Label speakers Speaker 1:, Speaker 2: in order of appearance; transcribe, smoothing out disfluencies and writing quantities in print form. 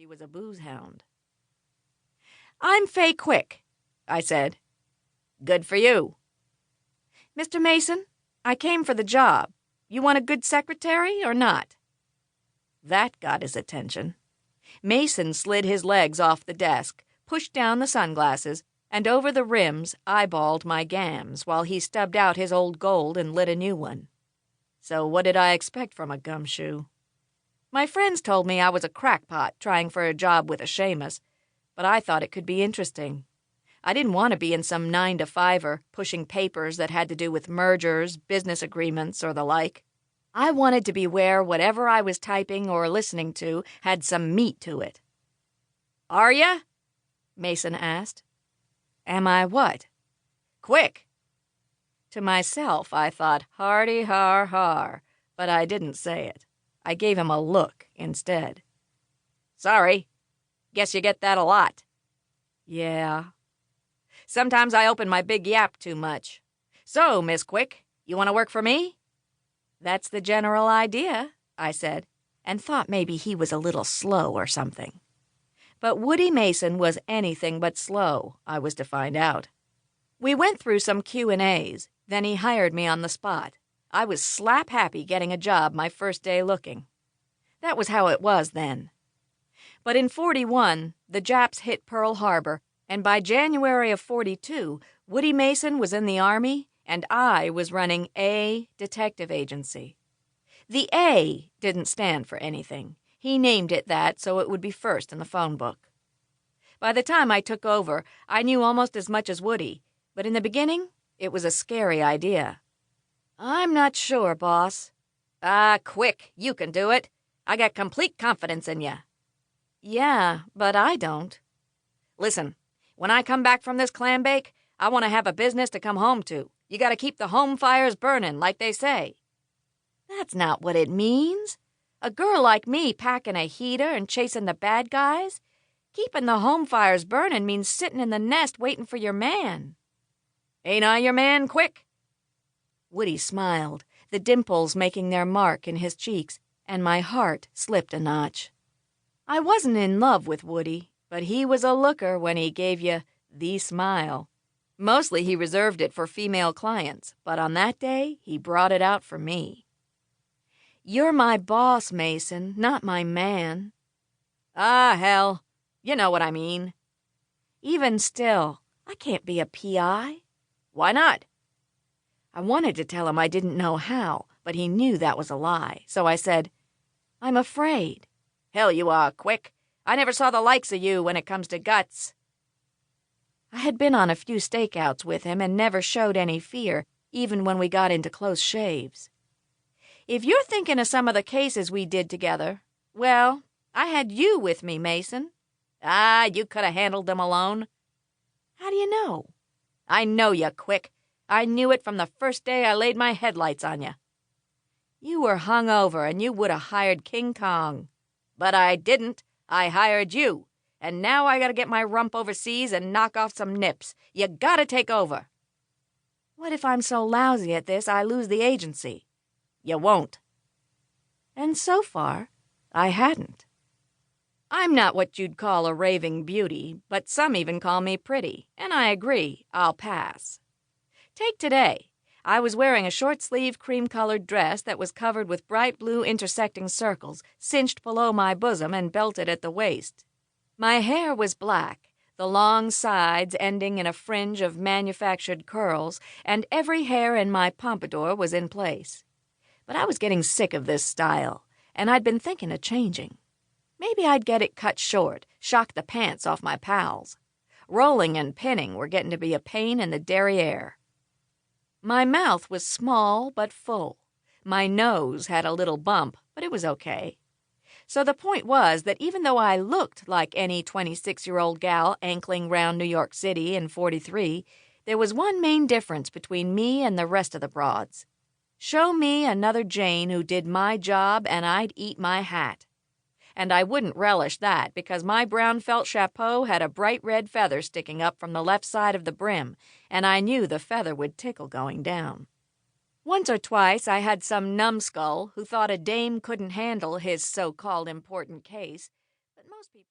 Speaker 1: he was a booze hound. "I'm Faye Quick," I said. "Good for you." "Mr. Mason, I came for the job. You want a good secretary or not?" That got his attention. Mason slid his legs off the desk, pushed down the sunglasses, and over the rims eyeballed my gams while he stubbed out his old gold and lit a new one. So what did I expect from a gumshoe? My friends told me I was a crackpot trying for a job with a Seamus, but I thought it could be interesting. I didn't want to be in some 9-to-5er pushing papers that had to do with mergers, business agreements, or the like. I wanted to be where whatever I was typing or listening to had some meat to it. "Are ya?" Mason asked. "Am I what?" "Quick." To myself, I thought, "Hardy har har," but I didn't say it. I gave him a look instead. "Sorry. Guess you get that a lot." "Yeah." "Sometimes I open my big yap too much. So, Miss Quick, you want to work for me?" "That's the general idea," I said, and thought maybe he was a little slow or something. But Woody Mason was anything but slow, I was to find out. We went through some Q&As, then he hired me on the spot. I was slap happy getting a job my first day looking. That was how it was then. But in 41, the Japs hit Pearl Harbor, and by January of 42, Woody Mason was in the Army, and I was running A Detective Agency. The A didn't stand for anything. He named it that so it would be first in the phone book. By the time I took over, I knew almost as much as Woody, but in the beginning, it was a scary idea. "I'm not sure, boss." Quick, you can do it. I got complete confidence in you." "Yeah, but I don't." "Listen, when I come back from this clam bake, I want to have a business to come home to. You got to keep the home fires burning, like they say." "That's not what it means. A girl like me packing a heater and chasing the bad guys? Keeping the home fires burning means sitting in the nest waiting for your man." "Ain't I your man, Quick?" Woody smiled, the dimples making their mark in his cheeks, and my heart slipped a notch. I wasn't in love with Woody, but he was a looker when he gave you the smile. Mostly he reserved it for female clients, but on that day he brought it out for me. "You're my boss, Mason, not my man." Hell. You know what I mean." "Even still, I can't be a PI." "Why not?" I wanted to tell him I didn't know how, but he knew that was a lie, so I said, "I'm afraid." "Hell you are, Quick. I never saw the likes of you when it comes to guts." I had been on a few stakeouts with him and never showed any fear, even when we got into close shaves. "If you're thinking of some of the cases we did together, well, I had you with me, Mason." You could have handled them alone." "How do you know?" "I know you, Quick. I knew it from the first day I laid my headlights on you." "You were hung over and you would have hired King Kong." "But I didn't. I hired you. And now I gotta get my rump overseas and knock off some nips. You gotta take over." "What if I'm so lousy at this I lose the agency?" "You won't." And so far, I hadn't. I'm not what you'd call a raving beauty, but some even call me pretty, and I agree, I'll pass. Take today. I was wearing a short-sleeved cream-colored dress that was covered with bright blue intersecting circles, cinched below my bosom and belted at the waist. My hair was black, the long sides ending in a fringe of manufactured curls, and every hair in my pompadour was in place. But I was getting sick of this style, and I'd been thinking of changing. Maybe I'd get it cut short, shock the pants off my pals. Rolling and pinning were getting to be a pain in the derriere. My mouth was small but full. My nose had a little bump, but it was okay. So the point was that even though I looked like any 26-year-old gal ankling round New York City in 43, there was one main difference between me and the rest of the broads. Show me another Jane who did my job and I'd eat my hat. And I wouldn't relish that because my brown felt chapeau had a bright red feather sticking up from the left side of the brim, and I knew the feather would tickle going down. Once or twice I had some numbskull who thought a dame couldn't handle his so-called important case, but most people